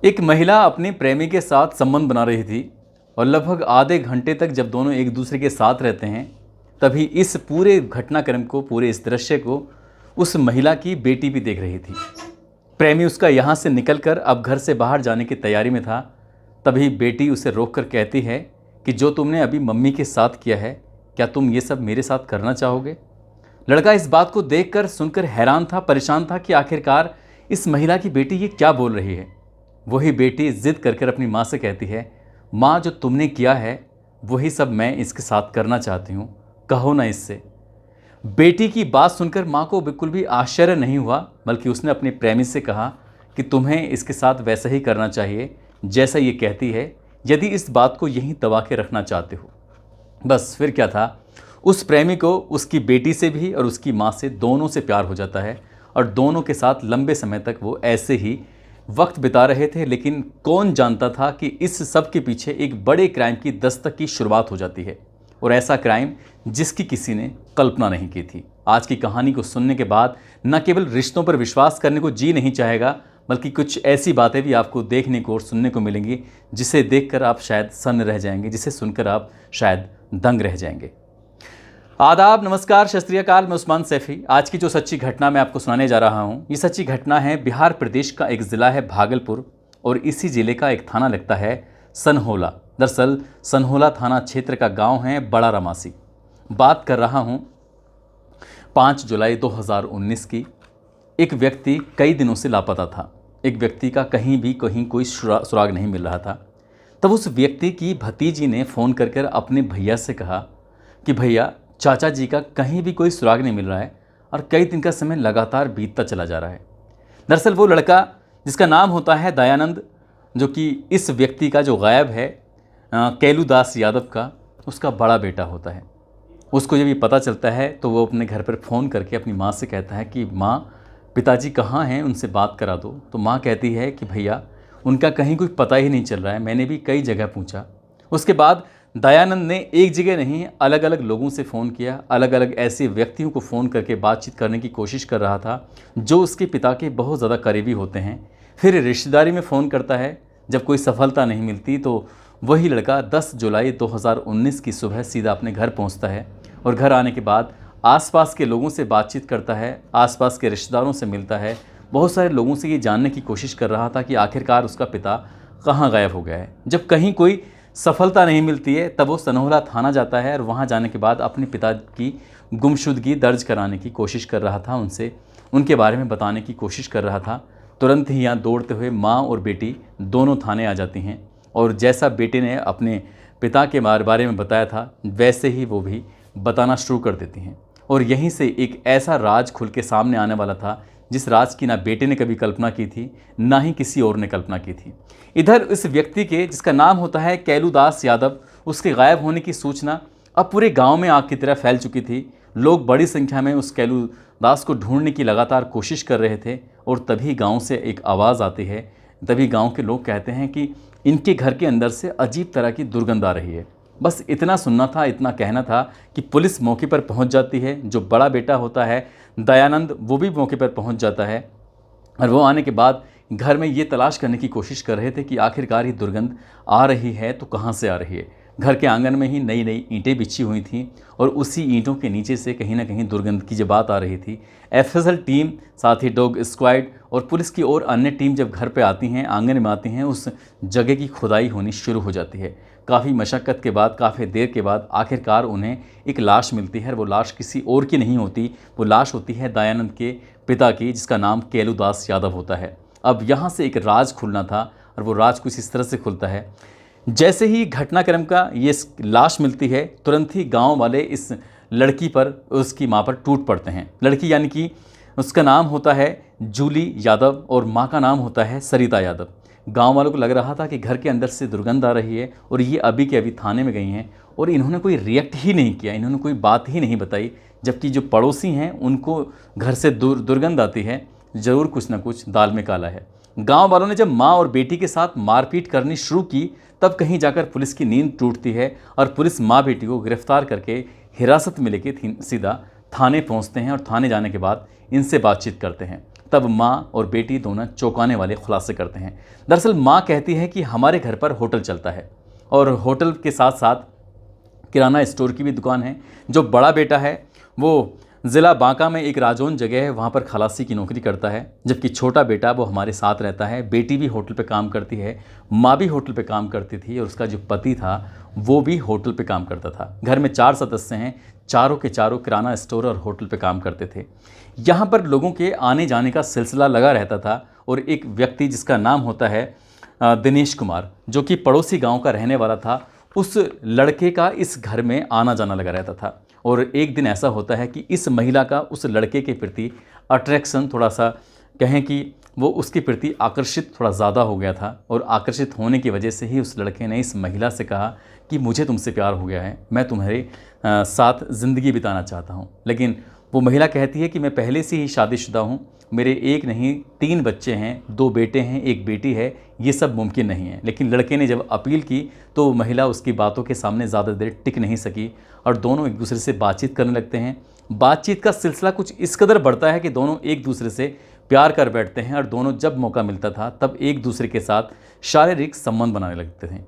एक महिला अपने प्रेमी के साथ संबंध बना रही थी और लगभग आधे घंटे तक जब दोनों एक दूसरे के साथ रहते हैं तभी इस पूरे घटनाक्रम को, पूरे इस दृश्य को उस महिला की बेटी भी देख रही थी। प्रेमी उसका यहाँ से निकलकर अब घर से बाहर जाने की तैयारी में था। तभी बेटी उसे रोककर कहती है कि जो तुमने अभी मम्मी के साथ किया है, क्या तुम ये सब मेरे साथ करना चाहोगे? लड़का इस बात को देखकर सुनकर हैरान था, परेशान था कि आखिरकार इस महिला की बेटी ये क्या बोल रही है। वही बेटी जिद कर अपनी माँ से कहती है, माँ जो तुमने किया है वही सब मैं इसके साथ करना चाहती हूँ, कहो ना इससे। बेटी की बात सुनकर माँ को बिल्कुल भी आश्चर्य नहीं हुआ, बल्कि उसने अपने प्रेमी से कहा कि तुम्हें इसके साथ वैसा ही करना चाहिए जैसा ये कहती है, यदि इस बात को यहीं दबा के रखना चाहते हो। बस फिर क्या था, उस प्रेमी को उसकी बेटी से भी और उसकी माँ से, दोनों से प्यार हो जाता है और दोनों के साथ लंबे समय तक वो ऐसे ही वक्त बिता रहे थे। लेकिन कौन जानता था कि इस सब के पीछे एक बड़े क्राइम की दस्तक की शुरुआत हो जाती है, और ऐसा क्राइम जिसकी किसी ने कल्पना नहीं की थी। आज की कहानी को सुनने के बाद न केवल रिश्तों पर विश्वास करने को जी नहीं चाहेगा, बल्कि कुछ ऐसी बातें भी आपको देखने को और सुनने को मिलेंगी जिसे देखकर आप शायद सन्न रह जाएंगे, जिसे सुनकर आप शायद दंग रह जाएंगे। आदाब, नमस्कार, सत श्री अकाल। मैं उस्मान सैफी। आज की जो सच्ची घटना मैं आपको सुनाने जा रहा हूँ, ये सच्ची घटना है बिहार प्रदेश का एक ज़िला है भागलपुर, और इसी ज़िले का एक थाना लगता है सनहोला। दरअसल सनहोला थाना क्षेत्र का गांव है बड़ा रमासी। बात कर रहा हूँ 5 जुलाई 2019 की। एक व्यक्ति कई दिनों से लापता था। एक व्यक्ति का कहीं कोई सुराग नहीं मिल रहा था। तब उस व्यक्ति की भतीजी ने फ़ोन कर अपने भैया से कहा कि भैया, चाचा जी का कहीं भी कोई सुराग नहीं मिल रहा है और कई दिन का समय लगातार बीतता चला जा रहा है। दरअसल वो लड़का जिसका नाम होता है दयानंद, जो कि इस व्यक्ति का जो गायब है कैलूदास यादव का, उसका बड़ा बेटा होता है। उसको जब ये पता चलता है तो वो अपने घर पर फ़ोन करके अपनी माँ से कहता है कि माँ, पिताजी कहाँ हैं, उनसे बात करा दो। तो माँ कहती है कि भैया, उनका कहीं कुछ पता ही नहीं चल रहा है, मैंने भी कई जगह पूछा। उसके बाद दयानंद ने एक जगह नहीं, अलग अलग लोगों से फ़ोन किया, अलग अलग ऐसे व्यक्तियों को फ़ोन करके बातचीत करने की कोशिश कर रहा था जो उसके पिता के बहुत ज़्यादा करीबी होते हैं। फिर रिश्तेदारी में फ़ोन करता है। जब कोई सफलता नहीं मिलती तो वही लड़का 10 जुलाई 2019 की सुबह सीधा अपने घर पहुंचता है, और घर आने के बाद आसपास के लोगों से बातचीत करता है, आसपास के रिश्तेदारों से मिलता है। बहुत सारे लोगों से ये जानने की कोशिश कर रहा था कि आखिरकार उसका पिता कहाँ गायब हो गया है। जब कहीं कोई सफलता नहीं मिलती है तब वो सनहोला थाना जाता है, और वहाँ जाने के बाद अपने पिता की गुमशुदगी दर्ज कराने की कोशिश कर रहा था, उनसे उनके बारे में बताने की कोशिश कर रहा था। तुरंत ही यहाँ दौड़ते हुए माँ और बेटी दोनों थाने आ जाती हैं, और जैसा बेटे ने अपने पिता के बारे में बताया था वैसे ही वो भी बताना शुरू कर देती हैं। और यहीं से एक ऐसा राज खुल के सामने आने वाला था जिस राज की ना बेटे ने कभी कल्पना की थी, ना ही किसी और ने कल्पना की थी। इधर इस व्यक्ति के, जिसका नाम होता है कैलूदास यादव, उसके गायब होने की सूचना अब पूरे गांव में आग की तरह फैल चुकी थी। लोग बड़ी संख्या में उस कैलूदास को ढूंढने की लगातार कोशिश कर रहे थे, और तभी गांव से एक आवाज़ आती है। तभी गांव के लोग कहते हैं कि इनके घर के अंदर से अजीब तरह की दुर्गंध आ रही है। बस इतना सुनना था, इतना कहना था कि पुलिस मौके पर पहुंच जाती है। जो बड़ा बेटा होता है दयानंद, वो भी मौके पर पहुंच जाता है, और वो आने के बाद घर में ये तलाश करने की कोशिश कर रहे थे कि आखिरकार ये दुर्गंध आ रही है तो कहाँ से आ रही है। घर के आंगन में ही नई नई ईंटें बिछी हुई थीं, और उसी ईंटों के नीचे से कहीं ना कहीं दुर्गंध की जब बात आ रही थी। एफएसएल टीम, साथ ही डॉग स्क्वाड और पुलिस की और अन्य टीम जब घर पे आती हैं, आंगन में आती हैं, उस जगह की खुदाई होनी शुरू हो जाती है। काफ़ी मशक्क़त के बाद, काफ़ी देर के बाद आखिरकार उन्हें एक लाश मिलती है। वो लाश किसी और की नहीं होती, वो लाश होती है दयानंद के पिता की, जिसका नाम कैलूदास यादव होता है। अब यहाँ से एक राज खुलना था, और वो राज कुछ इस तरह से खुलता है। जैसे ही घटनाक्रम का ये लाश मिलती है, तुरंत ही गांव वाले इस लड़की पर, उसकी मां पर टूट पड़ते हैं। लड़की यानी कि उसका नाम होता है जूली यादव, और मां का नाम होता है सरिता यादव। गांव वालों को लग रहा था कि घर के अंदर से दुर्गंध आ रही है, और ये अभी के अभी थाने में गई हैं, और इन्होंने कोई रिएक्ट ही नहीं किया, इन्होंने कोई बात ही नहीं बताई। जबकि जो पड़ोसी हैं उनको घर से दुर्गंध आती है, ज़रूर कुछ ना कुछ दाल में काला है। गांव वालों ने जब मां और बेटी के साथ मारपीट करनी शुरू की, तब कहीं जाकर पुलिस की नींद टूटती है, और पुलिस मां बेटी को गिरफ्तार करके हिरासत में लेके सीधा थाने पहुंचते हैं, और थाने जाने के बाद इनसे बातचीत करते हैं। तब माँ और बेटी दोनों चौंकाने वाले खुलासे करते हैं। दरअसल माँ कहती है कि हमारे घर पर होटल चलता है और होटल के साथ साथ किराना स्टोर की भी दुकान है। जो बड़ा बेटा है वो ज़िला बांका में एक राजौन जगह है, वहाँ पर खलासी की नौकरी करता है, जबकि छोटा बेटा वो हमारे साथ रहता है। बेटी भी होटल पे काम करती है, माँ भी होटल पे काम करती थी और उसका जो पति था वो भी होटल पे काम करता था। घर में 4 सदस्य हैं, चारों के चारों किराना स्टोर और होटल पे काम करते थे। यहाँ पर लोगों के आने जाने का सिलसिला लगा रहता था और एक व्यक्ति जिसका नाम होता है दिनेश कुमार, जो कि पड़ोसी गाँव का रहने वाला था, उस लड़के का इस घर में आना जाना लगा रहता था। और एक दिन ऐसा होता है कि इस महिला का उस लड़के के प्रति अट्रैक्शन, थोड़ा सा कहें कि वो उसके प्रति आकर्षित थोड़ा ज़्यादा हो गया था और आकर्षित होने की वजह से ही उस लड़के ने इस महिला से कहा कि मुझे तुमसे प्यार हो गया है, मैं तुम्हारे साथ ज़िंदगी बिताना चाहता हूँ। लेकिन वो महिला कहती है कि मैं पहले से ही शादीशुदा हूँ, मेरे एक नहीं 3 बच्चे हैं, 2 बेटे हैं, 1 बेटी है, ये सब मुमकिन नहीं है। लेकिन लड़के ने जब अपील की तो वो महिला उसकी बातों के सामने ज़्यादा देर टिक नहीं सकी और दोनों एक दूसरे से बातचीत करने लगते हैं। बातचीत का सिलसिला कुछ इस कदर बढ़ता है कि दोनों एक दूसरे से प्यार कर बैठते हैं और दोनों जब मौका मिलता था तब एक दूसरे के साथ शारीरिक संबंध बनाने लगते थे।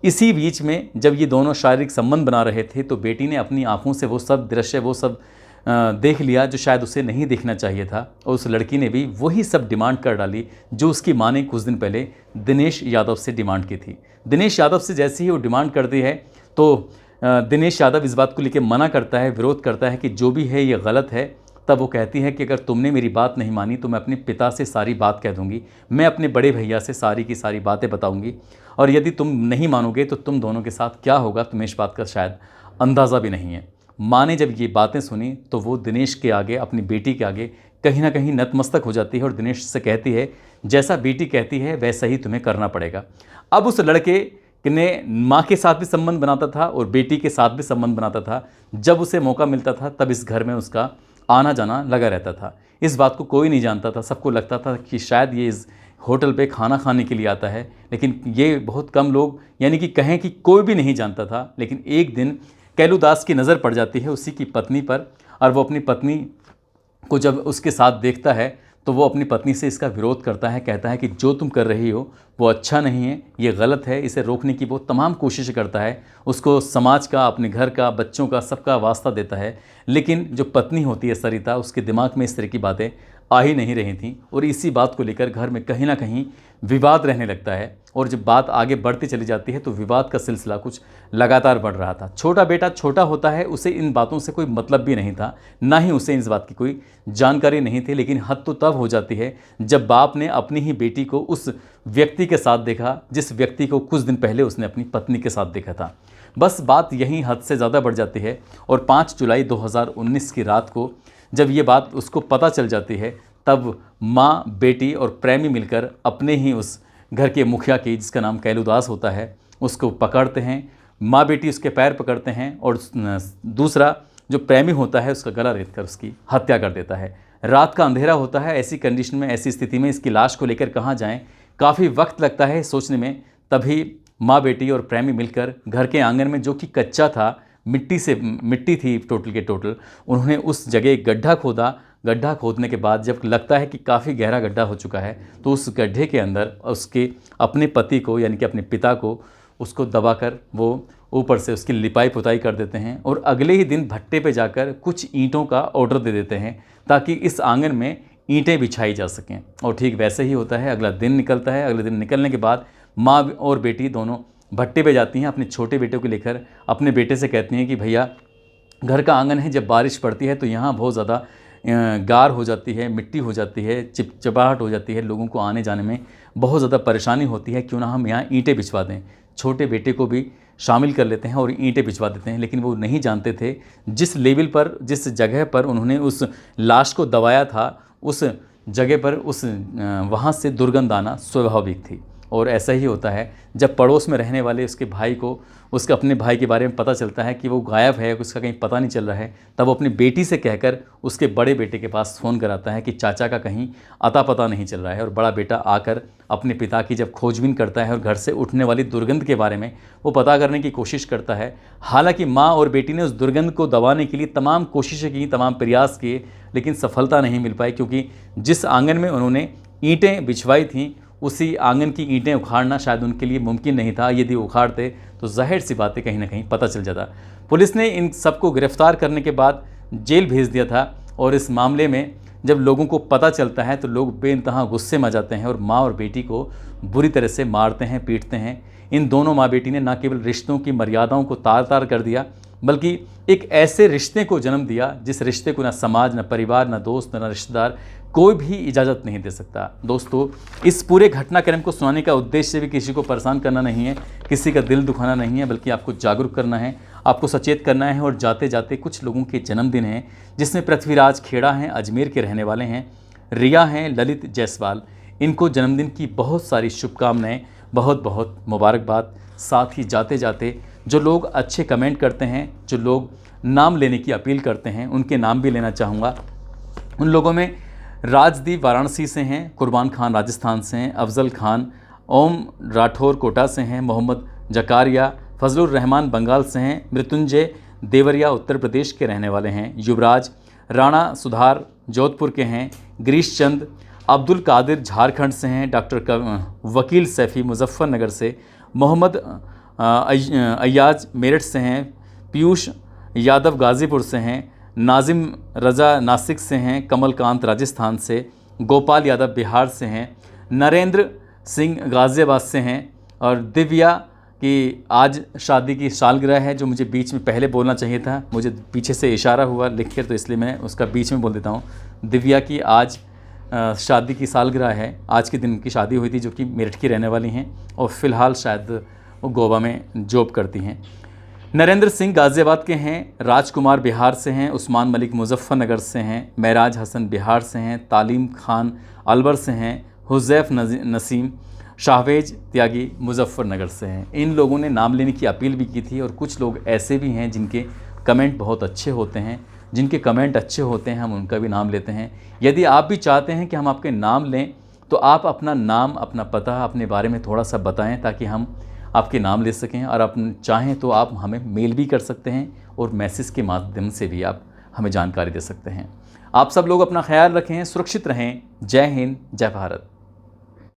इसी बीच में जब ये दोनों शारीरिक संबंध बना रहे थे तो बेटी ने अपनी आंखों से वो सब दृश्य, वो सब देख लिया जो शायद उसे नहीं देखना चाहिए था और उस लड़की ने भी वही सब डिमांड कर डाली जो उसकी माँ ने कुछ दिन पहले दिनेश यादव से डिमांड की थी। दिनेश यादव से जैसे ही वो डिमांड करती है तो दिनेश यादव इस बात को लेकर मना करता है, विरोध करता है कि जो भी है ये गलत है। तब वो कहती है कि अगर तुमने मेरी बात नहीं मानी तो मैं अपने पिता से सारी बात कह दूंगी, मैं अपने बड़े भैया से सारी की सारी बातें बताऊंगी और यदि तुम नहीं मानोगे तो तुम दोनों के साथ क्या होगा तुम्हें इस बात का शायद अंदाज़ा भी नहीं है। माँ ने जब ये बातें सुनी तो वो दिनेश के आगे, अपनी बेटी के आगे कहीं ना कहीं नतमस्तक हो जाती है और दिनेश से कहती है जैसा बेटी कहती है वैसा ही तुम्हें करना पड़ेगा। अब उस लड़के ने माँ के साथ भी संबंध बनाता था और बेटी के साथ भी संबंध बनाता था। जब उसे मौका मिलता था तब इस घर में उसका आना जाना लगा रहता था। इस बात को कोई नहीं जानता था, सबको लगता था कि शायद ये इस होटल पे खाना खाने के लिए आता है, लेकिन ये बहुत कम लोग, यानी कि कहें कि कोई भी नहीं जानता था। लेकिन एक दिन कैलूदास की नज़र पड़ जाती है उसी की पत्नी पर और वो अपनी पत्नी को जब उसके साथ देखता है तो वो अपनी पत्नी से इसका विरोध करता है, कहता है कि जो तुम कर रही हो वो अच्छा नहीं है, ये गलत है। इसे रोकने की वो तमाम कोशिश करता है, उसको समाज का, अपने घर का, बच्चों का, सबका वास्ता देता है। लेकिन जो पत्नी होती है सरिता, उसके दिमाग में इस तरह की बातें आ ही नहीं रही थी और इसी बात को लेकर घर में कहीं ना कहीं विवाद रहने लगता है। और जब बात आगे बढ़ती चली जाती है तो विवाद का सिलसिला कुछ लगातार बढ़ रहा था। छोटा बेटा छोटा होता है, उसे इन बातों से कोई मतलब भी नहीं था, ना ही उसे इस बात की कोई जानकारी नहीं थी। लेकिन हद तो तब हो जाती है जब बाप ने अपनी ही बेटी को उस व्यक्ति के साथ देखा जिस व्यक्ति को कुछ दिन पहले उसने अपनी पत्नी के साथ देखा था। बस बात यहीं हद से ज़्यादा बढ़ जाती है और 5 जुलाई 2019 की रात को जब ये बात उसको पता चल जाती है तब माँ, बेटी और प्रेमी मिलकर अपने ही उस घर के मुखिया की, जिसका नाम कैलूदास होता है, उसको पकड़ते हैं। माँ बेटी उसके पैर पकड़ते हैं और दूसरा जो प्रेमी होता है उसका गला रेत कर उसकी हत्या कर देता है। रात का अंधेरा होता है, ऐसी कंडीशन में, ऐसी स्थिति में इसकी लाश को लेकर कहाँ जाएं, काफ़ी वक्त लगता है सोचने में। तभी माँ बेटी और प्रेमी मिलकर घर के आंगन में, जो कि कच्चा था, मिट्टी थी टोटल के टोटल, उन्होंने उस जगह एक गड्ढा खोदा। गड्ढा खोदने के बाद जब लगता है कि काफ़ी गहरा गड्ढा हो चुका है तो उस गड्ढे के अंदर उसके अपने पति को, यानी कि अपने पिता को, उसको दबाकर वो ऊपर से उसकी लिपाई पुताई कर देते हैं और अगले ही दिन भट्टे पे जाकर कुछ ईंटों का ऑर्डर दे देते हैं ताकि इस आंगन में ईंटें बिछाई जा सकें। और ठीक वैसे ही होता है। अगला दिन निकलता है। अगले दिन निकलने के बाद माँ और बेटी दोनों भट्टे पे जाती हैं। अपने छोटे बेटे को लेकर अपने बेटे से कहती हैं कि भैया, घर का आंगन है, जब बारिश पड़ती है तो यहाँ बहुत ज़्यादा गार हो जाती है, मिट्टी हो जाती है, चिपचिपाहट हो जाती है, लोगों को आने जाने में बहुत ज़्यादा परेशानी होती है, क्यों ना हम यहाँ ईंटें बिछवा दें। छोटे बेटे को भी शामिल कर लेते हैं और ईंटें बिछवा देते हैं। लेकिन वो नहीं जानते थे जिस लेवल पर, जिस जगह पर उन्होंने उस लाश को दबाया था, उस जगह पर वहाँ से दुर्गंध आना स्वाभाविक थी और ऐसा ही होता है जब पड़ोस में रहने वाले उसके भाई को उसके अपने भाई के बारे में पता चलता है कि वो गायब है, उसका कहीं पता नहीं चल रहा है, तब वो अपनी बेटी से कहकर उसके बड़े बेटे के पास फ़ोन कराता है कि चाचा का कहीं अता पता नहीं चल रहा है। और बड़ा बेटा आकर अपने पिता की जब खोजबीन करता है और घर से उठने वाली दुर्गंध के बारे में वो पता करने की कोशिश करता है। हालांकि माँ और बेटी ने उस दुर्गंध को दबाने के लिए तमाम कोशिशें की, तमाम प्रयास किए, लेकिन सफलता नहीं मिल पाई, क्योंकि जिस आंगन में उन्होंने ईंटें बिछवाई थीं उसी आंगन की ईंटें उखाड़ना शायद उनके लिए मुमकिन नहीं था। यदि उखाड़ते तो जाहिर सी बातें कहीं ना कहीं पता चल जाता। पुलिस ने इन सबको गिरफ्तार करने के बाद जेल भेज दिया था। और इस मामले में जब लोगों को पता चलता है तो लोग बेइंतहा गुस्से में आ जाते हैं और माँ और बेटी को बुरी तरह से मारते हैं, पीटते हैं। इन दोनों माँ बेटी ने न केवल रिश्तों की मर्यादाओं को तार तार कर दिया, बल्कि एक ऐसे रिश्ते को जन्म दिया जिस रिश्ते को ना समाज, ना परिवार, ना दोस्त, ना रिश्तेदार कोई भी इजाज़त नहीं दे सकता। दोस्तों, इस पूरे घटनाक्रम को सुनाने का उद्देश्य भी किसी को परेशान करना नहीं है, किसी का दिल दुखाना नहीं है, बल्कि आपको जागरूक करना है, आपको सचेत करना है। और जाते जाते कुछ लोगों के जन्मदिन हैं जिसमें पृथ्वीराज खेड़ा हैं, अजमेर के रहने वाले हैं, रिया हैं, ललित जायसवाल। इनको जन्मदिन की बहुत सारी शुभकामनाएं, बहुत बहुत मुबारकबाद। साथ ही जाते जाते जो लोग अच्छे कमेंट करते हैं, जो लोग नाम लेने की अपील करते हैं, उनके नाम भी लेना चाहूँगा। उन लोगों में राजदीप वाराणसी से हैं, कुर्बान खान राजस्थान से हैं, अफजल खान, ओम राठौर कोटा से हैं, मोहम्मद जकारिया, फजलुर रहमान बंगाल से हैं, मृत्युंजय देवरिया उत्तर प्रदेश के रहने वाले हैं, युवराज राणा सुधार जोधपुर के हैं, गिरीश चंद अब्दुल कादिर झारखंड से हैं, डॉक्टर वकील सैफ़ी मुजफ्फरनगर से, मोहम्मद अय्याज मेरठ से हैं, पीयूष यादव गाज़ीपुर से हैं, नाजिम रज़ा नासिक से हैं, कमलकांत राजस्थान से, गोपाल यादव बिहार से हैं, नरेंद्र सिंह गाज़ियाबाद से हैं, और दिव्या की आज शादी की सालगिरह है, जो मुझे बीच में पहले बोलना चाहिए था, मुझे पीछे से इशारा हुआ लिख कर, तो इसलिए मैं उसका बीच में बोल देता हूँ। दिव्या की आज शादी की सालगिरह है। आज के दिन की शादी हुई थी, जो कि मेरठ की रहने वाली हैं और फ़िलहाल शायद वो गोवा में जॉब करती हैं। नरेंद्र सिंह गाज़ियाबाद के हैं, राजकुमार बिहार से हैं, उस्मान मलिक मुजफ्फरनगर से हैं, महराज हसन बिहार से हैं, तालीम खान अलवर से हैं, हुज़ैफ नसीम शाहवेज त्यागी मुजफ्फरनगर से हैं। इन लोगों ने नाम लेने की अपील भी की थी। और कुछ लोग ऐसे भी हैं जिनके कमेंट बहुत अच्छे होते हैं, जिनके कमेंट अच्छे होते हैं, हम उनका भी नाम लेते हैं। यदि आप भी चाहते हैं कि हम आपके नाम लें तो आप अपना नाम, अपना पता, अपने बारे में थोड़ा सा बताएं ताकि हम आपके नाम ले सकें। और आप चाहें तो आप हमें मेल भी कर सकते हैं और मैसेज के माध्यम से भी आप हमें जानकारी दे सकते हैं। आप सब लोग अपना ख्याल रखें, सुरक्षित रहें। जय हिंद, जय भारत।